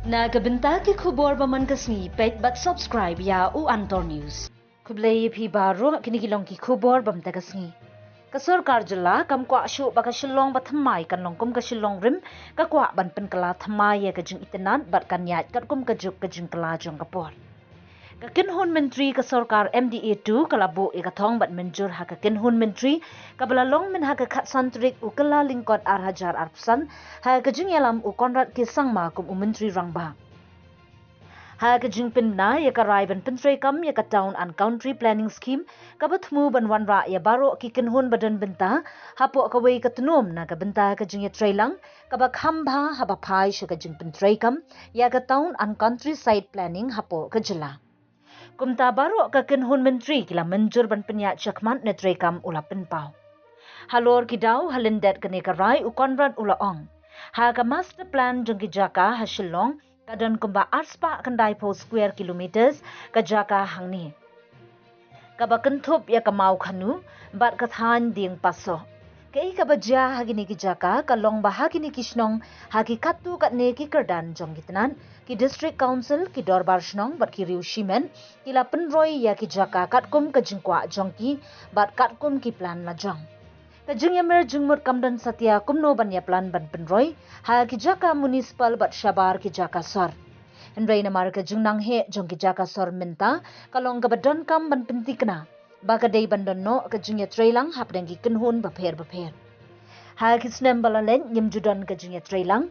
Nagabinta ki khubor baman kasni pet but subscribe ya u Antor News. Kublay phi baro kinigilong ki khubor bam tagasni. Kasor karjala kam kwa shu bakasilong bathamai kanlong kum kasilong rim kakwa ban pen kala thamai ya kajing itenan bat kanyat kat kum kajuk kajing kala jong kapor. Kakinhun Menteri ka Sarkar MDA 2 kalabo ikathong bat menjur ha kakinhun Menteri kabalalong min ha kakhatsantrik ukala lingkot arhajar arpsan ha kajing yalam u Konrad ki sangma kum Menteri rangba. Ha kajing pinna ya karai ban pyntreikam ya ka town and country planning scheme kabathmu ban wanra ya baro ki kinhun badan benta hapo kawai katnum na ka benta kajing ya trailang kabakhamba haba phai sha kajing pyntreikam ya ka town and countryside planning hapo kajila. Kumta baro ka kinhun Menteri kila menjur ban penya chakman netrekam ula penpau. Halor kidaw halindet kani karai u Konrad ula ong. Ha ka master plan jong ki jaka ha Shillong kadon kumba arspa kandai po square kilometers ka jaka hangni. Kabakentup ya kamau khanu bat kathan ding paso. Kei kabajya hagini ki jaka kalong bahagini kishnong hagi katu katne ki kerdan jong gitnan ki district council ki dorbar shnong bat ki riu shimen kila pynroi ya ki jaka katkum ka jingkwa jong ki bat katkum ki plan la jong. Kajing yamer jingmut kamdan satya kumno ban ya plan ban pynroi ha ki jaka municipal bat shabar ki jaka sor. Henry namar ka jingnang he jong ki jaka sor minta kalong kabadon kam ban pentikna. Bagaday bandon no kajing ya trailang hapdengi kinhun bapher. Ha kisnem balalen yimjudon kajing ya trailang.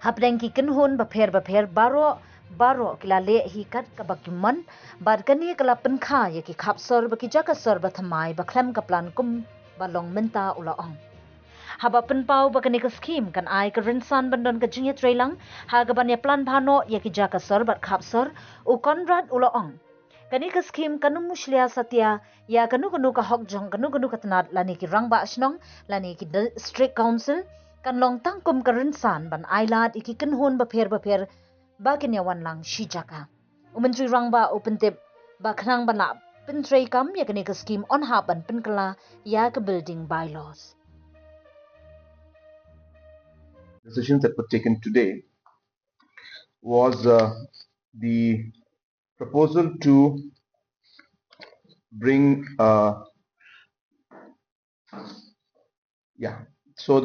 Hapdengi kinhun bapher baro kilale hikat kabakiman badkani kala penkha ya ki khapsor baki jaka sor bathamai baklem kaplan kum balong menta ulaong. Haba penpau bakani ka scheme kan ai ka rinsan bandon kajing ya trailang ha gaban ya plan bhano ya ki jaka sor bat khapsor u Konrad ulaong. Kani ka scheme kanu muslia satya ya kanu ka hok jong kanu katnat lani ki rangba asnong lani ki district council kan long tangkum karinsan ban ailat iki kinhun bapher bakin yawan lang shijaka. Menteri rangba open tip bakhnang bana pyntreikam ya kani ka scheme on ha ban pinkala ya ka building bylaws. Decisions that were taken today was the proposal to bring the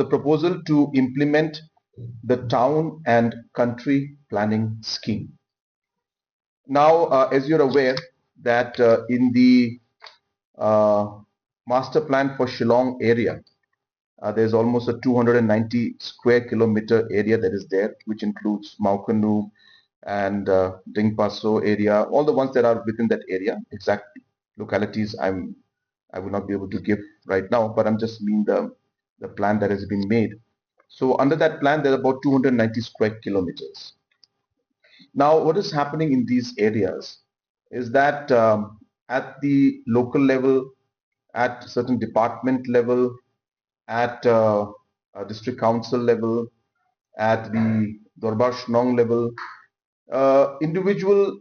proposal to implement the town and country planning scheme. Now, as you're aware that in the master plan for Shillong area, there's almost a 290 square kilometer area that is there, which includes Maukanu and Dingpaso area, all the ones that are within that area. Exact localities I will not be able to give right now, but I'm just mean the plan that has been made. So under that plan, there are about 290 square kilometers. Now, what is happening in these areas is that at the local level, at certain department level, at district council level, at the Dorbar Shnong level, individuals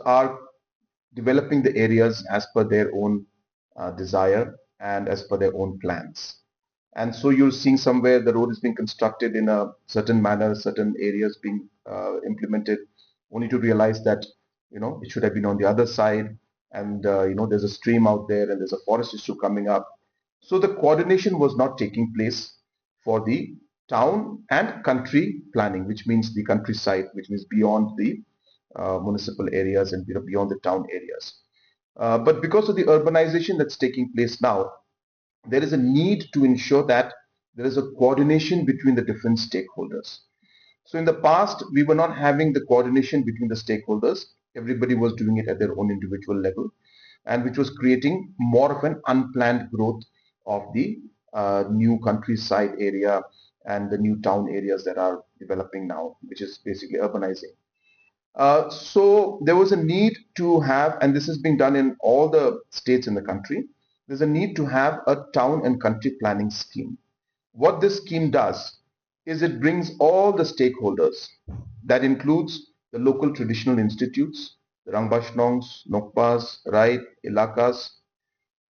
are developing the areas as per their own desire and as per their own plans. And so you're seeing somewhere the road is being constructed in a certain manner, certain areas being implemented, only to realize that it should have been on the other side, and there's a stream out there and there's a forest issue coming up. So the coordination was not taking place for the town and country planning, which means the countryside, which means beyond the municipal areas and beyond the town areas. But because of the urbanization that's taking place now, there is a need to ensure that there is a coordination between the different stakeholders. So in the past, we were not having the coordination between the stakeholders. Everybody was doing it at their own individual level, and which was creating more of an unplanned growth of the new countryside area and the new town areas that are developing now, which is basically urbanizing. So there was a need to have, and this is being done in all the states in the country, there's a need to have a town and country planning scheme. What this scheme does is it brings all the stakeholders, that includes the local traditional institutes, the Rangbashnongs, Nokpas, Rai, Ilakas.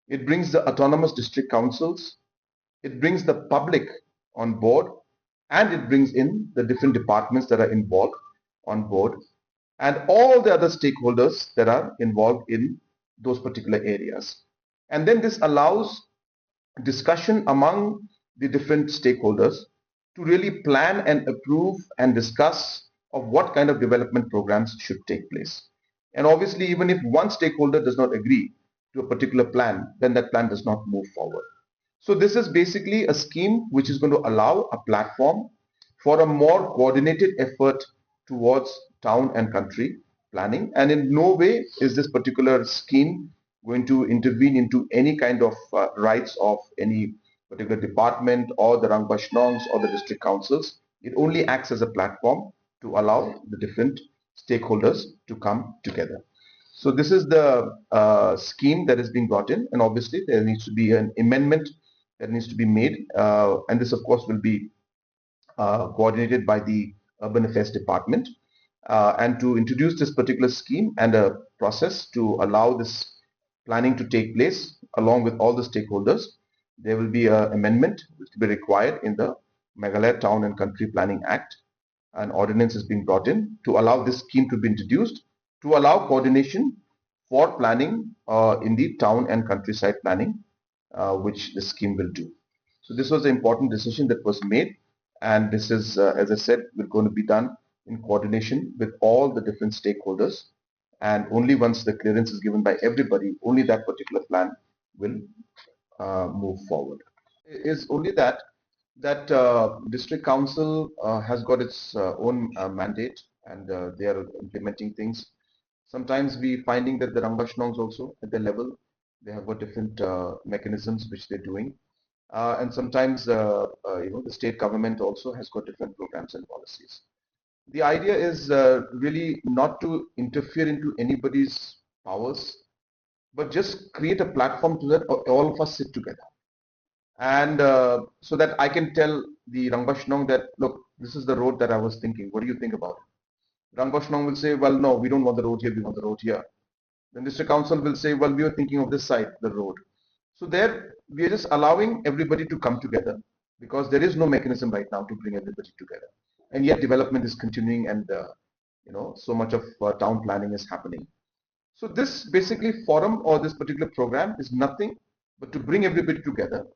It brings the autonomous district councils. It brings the public on board, and it brings in the different departments that are involved on board, and all the other stakeholders that are involved in those particular areas. And then this allows discussion among the different stakeholders to really plan and approve and discuss of what kind of development programs should take place. And obviously, even if one stakeholder does not agree to a particular plan, then that plan does not move forward. So this is basically a scheme which is going to allow a platform for a more coordinated effort towards town and country planning. And in no way is this particular scheme going to intervene into any kind of rights of any particular department or the Rangbashnongs or the district councils. It only acts as a platform to allow the different stakeholders to come together. So this is the scheme that is being brought in, and obviously there needs to be an amendment that needs to be made, and this of course will be coordinated by the Urban Affairs Department. And to introduce this particular scheme and a process to allow this planning to take place along with all the stakeholders, there will be an amendment which will be required in the Meghalaya Town and Country Planning Act. An ordinance is being brought in to allow this scheme to be introduced to allow coordination for planning in the town and countryside planning, which the scheme will do. So this was an important decision that was made, and this is, as I said, going to be done in coordination with all the different stakeholders, and only once the clearance is given by everybody, only that particular plan will move forward. Is only that district council has got its own mandate, and they are implementing things. Sometimes we finding that the Rangbashnongs also at their level, they have got different mechanisms which they're doing. And sometimes the state government also has got different programs and policies. The idea is really not to interfere into anybody's powers, but just create a platform so that all of us sit together. And so that I can tell the Rangbashnong that, look, this is the road that I was thinking. What do you think about it? Rangbashnong will say, well, no, we don't want the road here, we want the road here. Then district council will say, well, we were thinking of this side, the road. So there, we are just allowing everybody to come together because there is no mechanism right now to bring everybody together. And yet development is continuing, and so much of town planning is happening. So this basically forum or this particular program is nothing but to bring everybody together.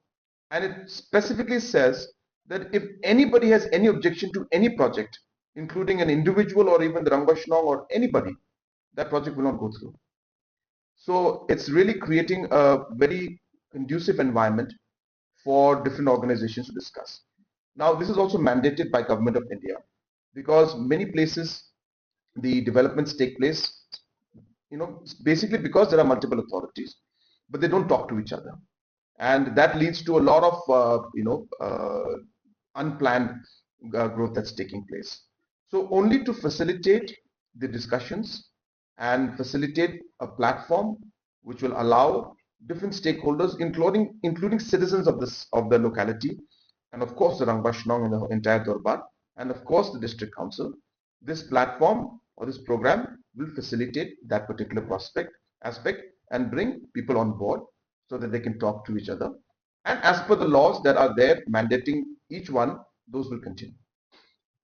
And it specifically says that if anybody has any objection to any project, including an individual or even the Rangbashnong or anybody, that project will not go through. So it's really creating a very conducive environment for different organizations to discuss. Now, this is also mandated by Government of India because many places the developments take place, basically because there are multiple authorities, but they don't talk to each other. And that leads to a lot of, unplanned growth that's taking place. So only to facilitate the discussions and facilitate a platform which will allow different stakeholders, including citizens of the locality, and of course the Rangbashnong and the entire Dorbar, and of course the district council. This platform or this program will facilitate that particular aspect and bring people on board so that they can talk to each other. And as per the laws that are there mandating each one, those will continue.